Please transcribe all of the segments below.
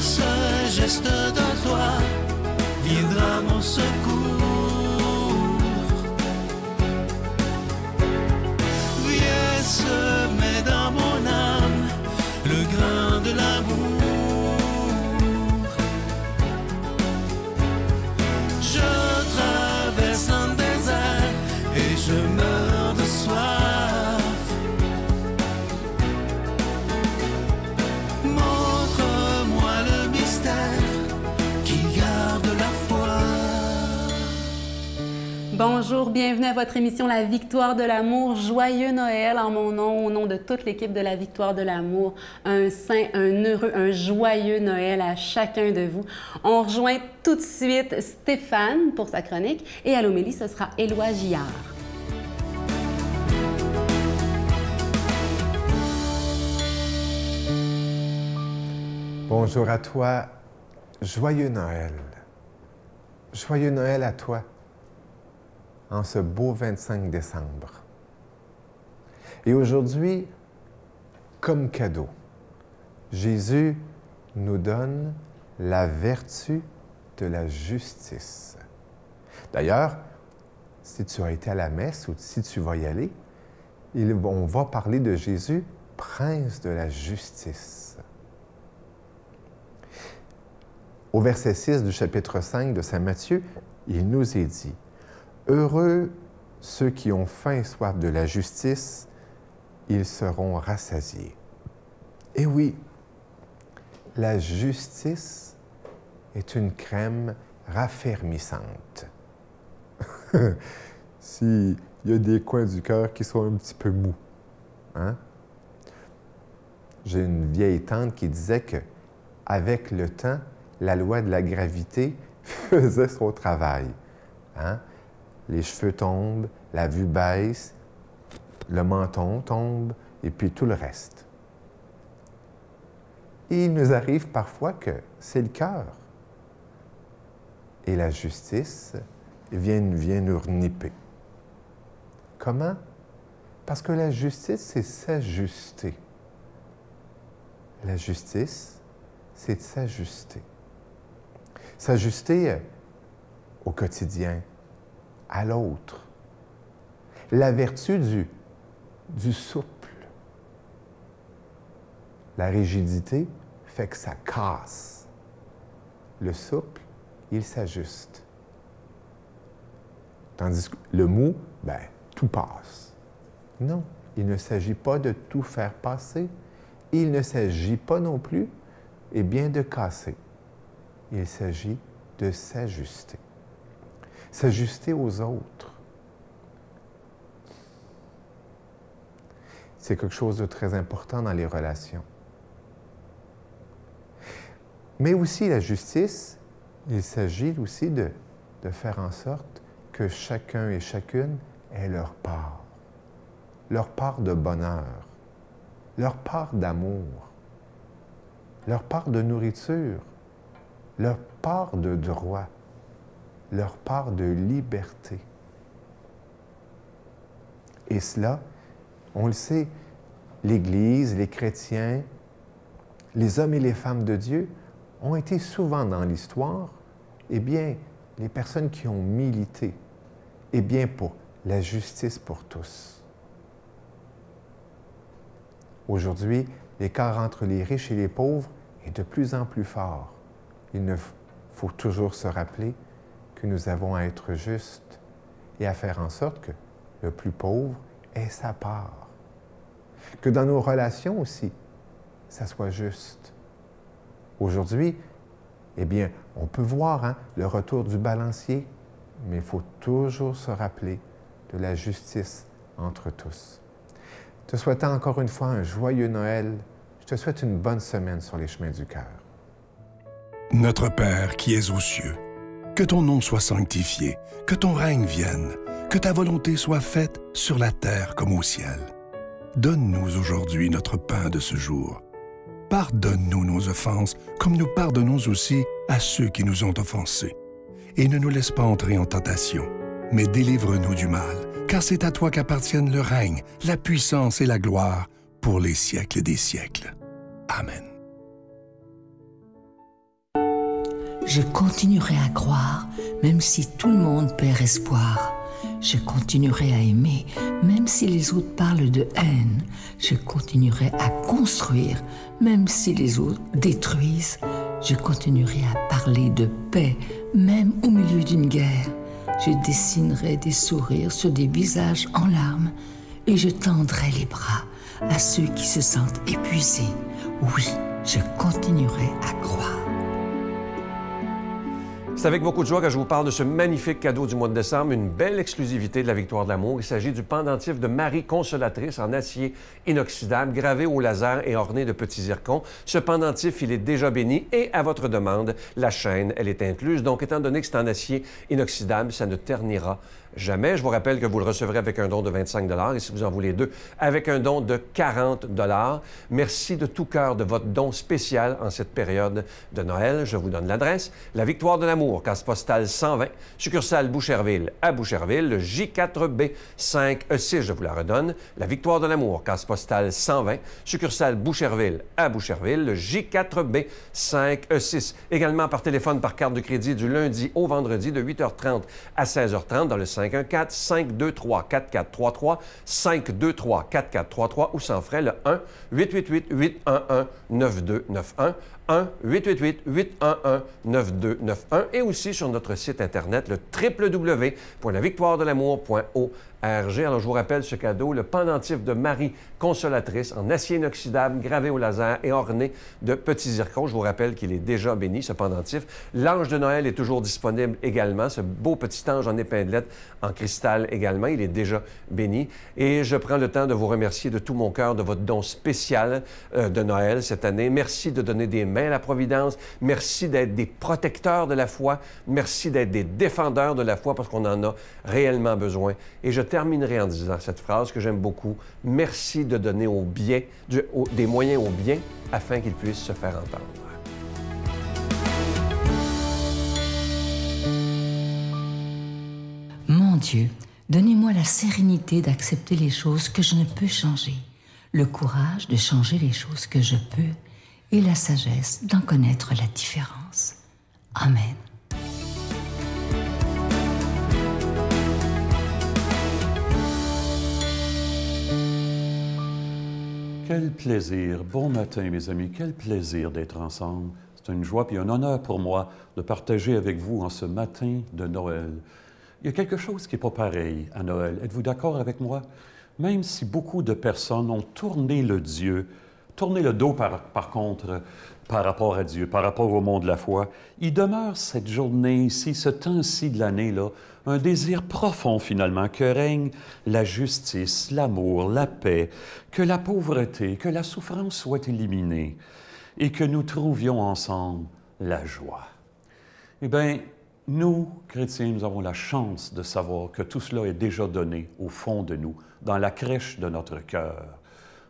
seul geste de toi viendra mon secours. Viens semer dans mon âme le grain de l'amour. Je traverse un désert et je meurs de soif. Montre-moi le mystère qui garde la foi. Bonjour, bienvenue à votre émission La Victoire de l'amour. Joyeux Noël en mon nom, au nom de toute l'équipe de La Victoire de l'amour. Un saint, un heureux, un joyeux Noël à chacun de vous. On rejoint tout de suite Stéphane pour sa chronique et à l'homélie, ce sera Éloi Gillard. Bonjour à toi, joyeux Noël. Joyeux Noël à toi, en ce beau 25 décembre. Et aujourd'hui, comme cadeau, Jésus nous donne la vertu de la justice. D'ailleurs, si tu as été à la messe ou si tu vas y aller, on va parler de Jésus, prince de la justice. Au verset 6 du chapitre 5 de Saint Matthieu, il nous est dit « Heureux ceux qui ont faim et soif de la justice, ils seront rassasiés. » Et oui, la justice est une crème raffermissante. S'il y a des coins du cœur qui sont un petit peu mous, hein? J'ai une vieille tante qui disait que avec le temps, la loi de la gravité faisait son travail. Hein? Les cheveux tombent, la vue baisse, le menton tombe, et puis tout le reste. Et il nous arrive parfois que c'est le cœur. Et la justice vient nous renipper. Comment? Parce que la justice, c'est s'ajuster. La justice, c'est de s'ajuster. S'ajuster au quotidien, à l'autre. La vertu du souple. La rigidité fait que ça casse. Le souple, il s'ajuste. Tandis que le mou, ben, tout passe. Non, il ne s'agit pas de tout faire passer. Il ne s'agit pas non plus, eh bien, de casser. Il s'agit de s'ajuster. S'ajuster aux autres. C'est quelque chose de très important dans les relations. Mais aussi la justice, il s'agit aussi de faire en sorte que chacun et chacune ait leur part de bonheur, leur part d'amour, leur part de nourriture, leur part de droit, leur part de liberté. Et cela, on le sait, l'Église, les chrétiens, les hommes et les femmes de Dieu ont été souvent dans l'histoire, eh bien, les personnes qui ont milité, eh bien, pour la justice pour tous. Aujourd'hui, l'écart entre les riches et les pauvres est de plus en plus fort. Il faut toujours se rappeler que nous avons à être justes et à faire en sorte que le plus pauvre ait sa part. Que dans nos relations aussi, ça soit juste. Aujourd'hui, eh bien, on peut voir le retour du balancier, mais il faut toujours se rappeler de la justice entre tous. Te souhaitant encore une fois un joyeux Noël, je te souhaite une bonne semaine sur les chemins du cœur. Notre Père qui es aux cieux, que ton nom soit sanctifié, que ton règne vienne, que ta volonté soit faite sur la terre comme au ciel. Donne-nous aujourd'hui notre pain de ce jour. Pardonne-nous nos offenses, comme nous pardonnons aussi à ceux qui nous ont offensés. Et ne nous laisse pas entrer en tentation, mais délivre-nous du mal, car c'est à toi qu'appartiennent le règne, la puissance et la gloire pour les siècles des siècles. Amen. Je continuerai à croire, même si tout le monde perd espoir. Je continuerai à aimer, même si les autres parlent de haine. Je continuerai à construire, même si les autres détruisent. Je continuerai à parler de paix, même au milieu d'une guerre. Je dessinerai des sourires sur des visages en larmes et je tendrai les bras à ceux qui se sentent épuisés. Oui, je continuerai à croire. C'est avec beaucoup de joie que je vous parle de ce magnifique cadeau du mois de décembre, une belle exclusivité de la Victoire de l'amour. Il s'agit du pendentif de Marie Consolatrice en acier inoxydable, gravé au laser et orné de petits zircons. Ce pendentif, il est déjà béni et à votre demande, la chaîne, elle est incluse. Donc, étant donné que c'est en acier inoxydable, ça ne ternira jamais. Je vous rappelle que vous le recevrez avec un don de 25 $ et si vous en voulez deux, avec un don de 40 $. Merci de tout cœur de votre don spécial en cette période de Noël. Je vous donne l'adresse. La Victoire de l'amour, case postale 120, succursale Boucherville à Boucherville, le J4B 5E6, je vous la redonne. La Victoire de l'amour, case postale 120, succursale Boucherville à Boucherville, le J4B 5E6. Également par téléphone, par carte de crédit du lundi au vendredi de 8h30 à 16h30 dans le 514-523-4433, 523-4433 ou sans frais le 1-888-811-9291, 1-888-811-9291 et aussi sur notre site Internet, le www.lavictoiredelamour.org. Alors, je vous rappelle ce cadeau, le pendentif de Marie Consolatrice en acier inoxydable, gravé au laser et orné de petits zircons. Je vous rappelle qu'il est déjà béni, ce pendentif. L'ange de Noël est toujours disponible également, ce beau petit ange en épinglette en cristal également. Il est déjà béni. Et je prends le temps de vous remercier de tout mon cœur de votre don spécial de Noël cette année. Merci de donner des mains à la Providence. Merci d'être des protecteurs de la foi. Merci d'être des défendeurs de la foi parce qu'on en a réellement besoin. Et je terminerai en disant cette phrase que j'aime beaucoup. Merci de donner des moyens au bien afin qu'ils puissent se faire entendre. Mon Dieu, donnez-moi la sérénité d'accepter les choses que je ne peux changer, le courage de changer les choses que je peux et la sagesse d'en connaître la différence. Amen. Quel plaisir. Bon matin, mes amis. Quel plaisir d'être ensemble. C'est une joie et un honneur pour moi de partager avec vous en ce matin de Noël. Il y a quelque chose qui n'est pas pareil à Noël. Êtes-vous d'accord avec moi? Même si beaucoup de personnes ont tourné le dos par contre, par rapport à Dieu, par rapport au monde de la foi, il demeure cette journée ici, ce temps-ci de l'année-là, un désir profond finalement que règne la justice, l'amour, la paix, que la pauvreté, que la souffrance soit éliminée et que nous trouvions ensemble la joie. Eh bien, nous, chrétiens, nous avons la chance de savoir que tout cela est déjà donné au fond de nous, dans la crèche de notre cœur.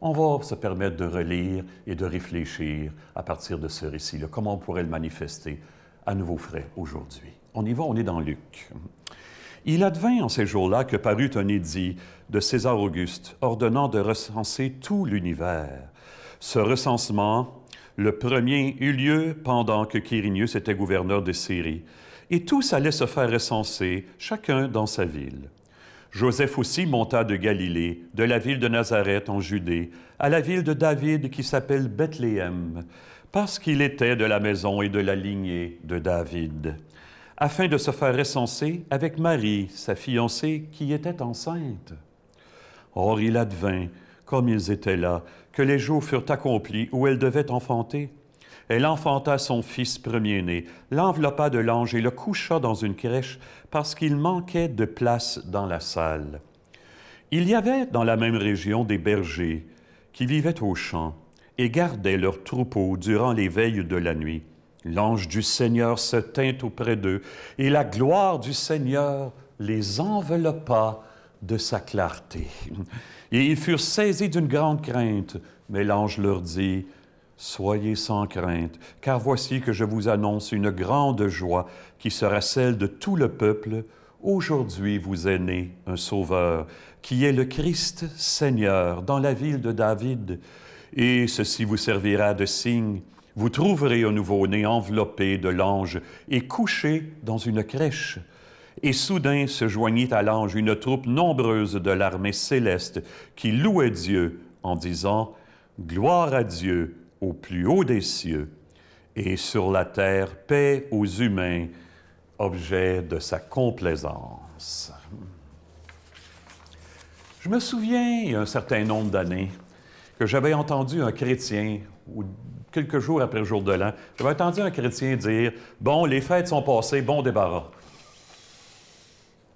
On va se permettre de relire et de réfléchir à partir de ce récit-là, comment on pourrait le manifester à nouveau frais aujourd'hui. On y va, on est dans Luc. Il advint en ces jours-là que parut un édit de César Auguste ordonnant de recenser tout l'univers. Ce recensement, le premier, eut lieu pendant que Quirinius était gouverneur de Syrie, et tous allaient se faire recenser, chacun dans sa ville. Joseph aussi monta de Galilée, de la ville de Nazareth en Judée, à la ville de David qui s'appelle Bethléem, parce qu'il était de la maison et de la lignée de David, afin de se faire recenser avec Marie, sa fiancée, qui était enceinte. Or, il advint, comme ils étaient là, que les jours furent accomplis où elle devait enfanter. Elle enfanta son fils premier-né, l'enveloppa de lange et le coucha dans une crèche parce qu'il manquait de place dans la salle. Il y avait dans la même région des bergers qui vivaient aux champs et gardaient leurs troupeaux durant les veilles de la nuit. L'ange du Seigneur se tint auprès d'eux et la gloire du Seigneur les enveloppa de sa clarté. Et ils furent saisis d'une grande crainte, mais l'ange leur dit: « Soyez sans crainte, car voici que je vous annonce une grande joie qui sera celle de tout le peuple. Aujourd'hui vous est né un Sauveur, qui est le Christ Seigneur, dans la ville de David. Et ceci vous servira de signe. Vous trouverez un nouveau-né enveloppé de l'ange et couché dans une crèche. Et soudain se joignit à l'ange une troupe nombreuse de l'armée céleste qui louait Dieu en disant « Gloire à Dieu au plus haut des cieux, et sur la terre, paix aux humains, objet de sa complaisance. » Je me souviens, il y a un certain nombre d'années, que j'avais entendu un chrétien, ou quelques jours après le jour de l'an, j'avais entendu un chrétien dire « Bon, les fêtes sont passées, bon débarras. »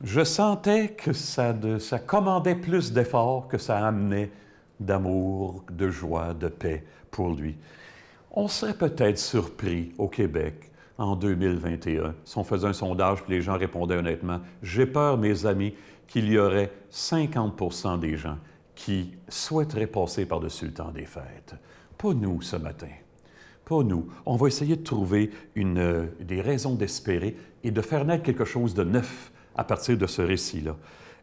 Je sentais que ça commandait plus d'efforts que ça amenait d'amour, de joie, de paix pour lui. On serait peut-être surpris au Québec en 2021 si on faisait un sondage et les gens répondaient honnêtement. J'ai peur, mes amis, qu'il y aurait 50% des gens qui souhaiteraient passer par-dessus le temps des fêtes. Pas nous ce matin. Pas nous. On va essayer de trouver des raisons d'espérer et de faire naître quelque chose de neuf à partir de ce récit-là.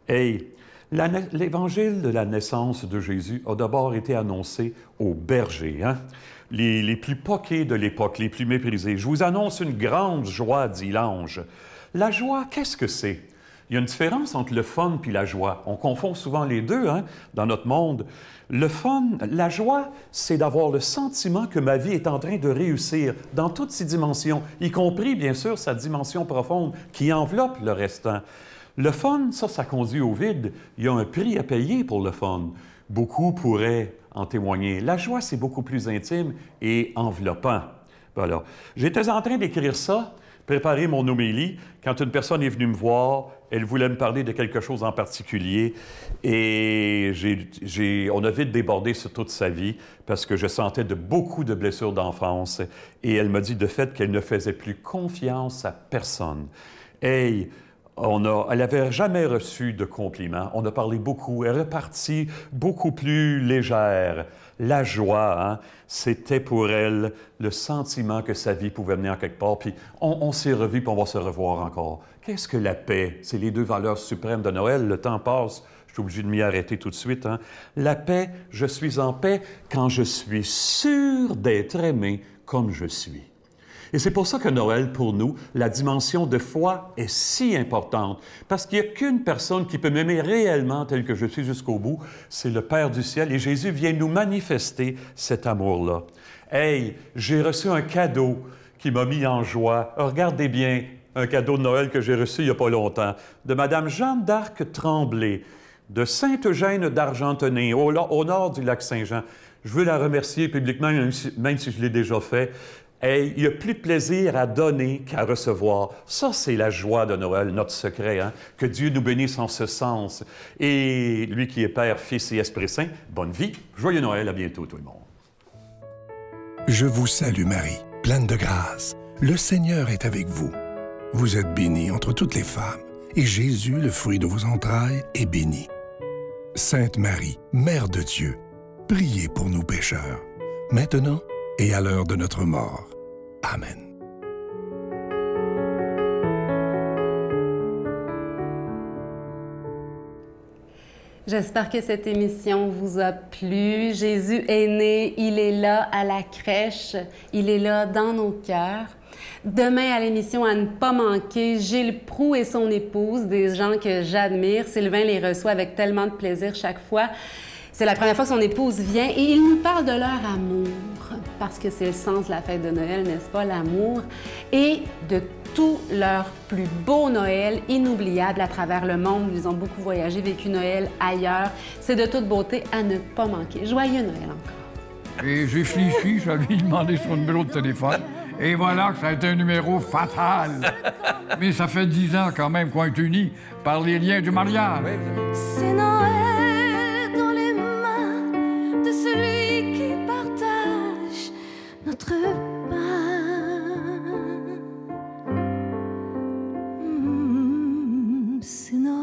Hey, l'évangile de la naissance de Jésus a d'abord été annoncé aux bergers, hein? Les plus poqués de l'époque, les plus méprisés. Je vous annonce une grande joie, dit l'ange. La joie, qu'est-ce que c'est? Il y a une différence entre le fun et la joie. On confond souvent les deux, hein, dans notre monde. Le fun, la joie, c'est d'avoir le sentiment que ma vie est en train de réussir dans toutes ses dimensions, y compris, bien sûr, sa dimension profonde qui enveloppe le restant. Le fun, ça conduit au vide. Il y a un prix à payer pour le fun. Beaucoup pourraient en témoigner. La joie, c'est beaucoup plus intime et enveloppant. Voilà. J'étais en train d'écrire ça, préparer mon homélie, quand une personne est venue me voir. Elle voulait me parler de quelque chose en particulier et on a vite débordé sur toute sa vie parce que je sentais beaucoup de blessures d'enfance et elle m'a dit de fait qu'elle ne faisait plus confiance à personne. Hey, elle n'avait jamais reçu de compliments. On a parlé beaucoup. Elle est repartie beaucoup plus légère. La joie, hein, c'était pour elle le sentiment que sa vie pouvait mener en quelque part. Puis on s'est revus, puis on va se revoir encore. Qu'est-ce que la paix? C'est les deux valeurs suprêmes de Noël. Le temps passe. Je suis obligé de m'y arrêter tout de suite. Hein. La paix, je suis en paix quand je suis sûr d'être aimé comme je suis. Et c'est pour ça que Noël, pour nous, la dimension de foi est si importante. Parce qu'il n'y a qu'une personne qui peut m'aimer réellement tel que je suis jusqu'au bout, c'est le Père du ciel. Et Jésus vient nous manifester cet amour-là. Hey, j'ai reçu un cadeau qui m'a mis en joie. Regardez bien, un cadeau de Noël que j'ai reçu il n'y a pas longtemps, de Mme Jeanne d'Arc Tremblay, de Sainte-Eugène d'Argentonais, au nord du lac Saint-Jean. Je veux la remercier publiquement, même si je l'ai déjà fait. Hey, il n'y a plus de plaisir à donner qu'à recevoir. Ça, c'est la joie de Noël, notre secret. Hein? Que Dieu nous bénisse en ce sens. Et lui qui est Père, Fils et Esprit Saint, bonne vie, joyeux Noël, à bientôt tout le monde. Je vous salue Marie, pleine de grâce. Le Seigneur est avec vous. Vous êtes bénie entre toutes les femmes, et Jésus, le fruit de vos entrailles, est béni. Sainte Marie, Mère de Dieu, priez pour nous pécheurs, maintenant et à l'heure de notre mort. Amen. J'espère que cette émission vous a plu. Jésus est né, il est là à la crèche, il est là dans nos cœurs. Demain à l'émission à ne pas manquer, Gilles Proulx et son épouse, des gens que j'admire. Sylvain les reçoit avec tellement de plaisir chaque fois. C'est la première fois que son épouse vient et il nous parle de leur amour, parce que c'est le sens de la fête de Noël, n'est-ce pas, l'amour, et de tout leur plus beau Noël, inoubliable à travers le monde. Ils ont beaucoup voyagé, vécu Noël ailleurs. C'est de toute beauté à ne pas manquer. Joyeux Noël encore. Et j'ai fléchi, je lui ai demandé son numéro de téléphone. Et voilà que ça a été un numéro fatal. Mais ça fait 10 ans quand même qu'on est unis par les liens du mariage. C'est Noël dans les mains de celui qui partage notre pain. C'est Noël.